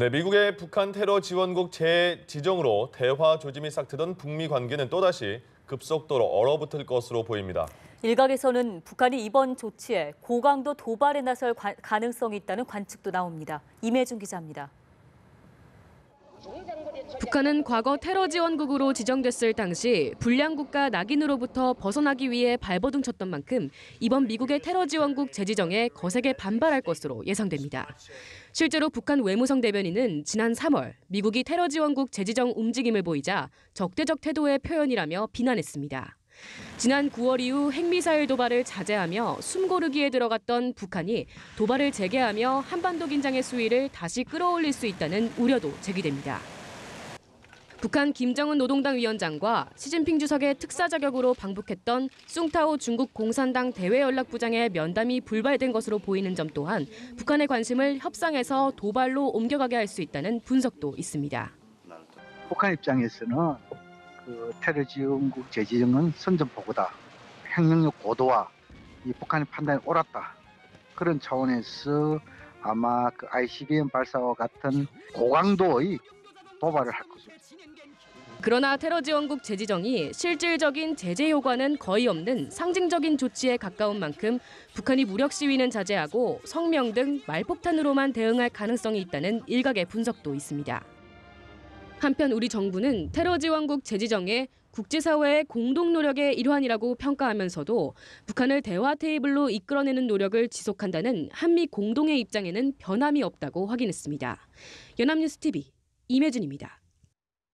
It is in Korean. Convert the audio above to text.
네, 미국의 북한 테러 지원국 재지정으로 대화 조짐이 싹트던 북미 관계는 또다시 급속도로 얼어붙을 것으로 보입니다. 일각에서는 북한이 이번 조치에 고강도 도발에 나설 가능성이 있다는 관측도 나옵니다. 임혜준 기자입니다. 북한은 과거 테러 지원국으로 지정됐을 당시 불량 국가 낙인으로부터 벗어나기 위해 발버둥 쳤던 만큼 이번 미국의 테러 지원국 재지정에 거세게 반발할 것으로 예상됩니다. 실제로 북한 외무성 대변인은 지난 3월 미국이 테러 지원국 재지정 움직임을 보이자 적대적 태도의 표현이라며 비난했습니다. 지난 9월 이후 핵미사일 도발을 자제하며 숨고르기에 들어갔던 북한이 도발을 재개하며 한반도 긴장의 수위를 다시 끌어올릴 수 있다는 우려도 제기됩니다. 북한 김정은 노동당 위원장과 시진핑 주석의 특사 자격으로 방북했던 숭타오 중국 공산당 대외연락부장의 면담이 불발된 것으로 보이는 점 또한 북한의 관심을 협상에서 도발로 옮겨가게 할 수 있다는 분석도 있습니다. 북한 입장에서는 테러 지원국 재지정은 선전포고다. 핵능력 고도화, 이 북한의 판단이 옳았다. 그런 차원에서 아마 ICBM 발사와 같은 고강도의 도발을 할 것입니다. 그러나 테러 지원국 재지정이 실질적인 제재 효과는 거의 없는 상징적인 조치에 가까운 만큼 북한이 무력 시위는 자제하고 성명 등 말폭탄으로만 대응할 가능성이 있다는 일각의 분석도 있습니다. 한편 우리 정부는 테러 지원국 재지정에 국제사회의 공동 노력의 일환이라고 평가하면서도 북한을 대화 테이블로 이끌어내는 노력을 지속한다는 한미 공동의 입장에는 변함이 없다고 확인했습니다. 연합뉴스 TV 임혜준입니다.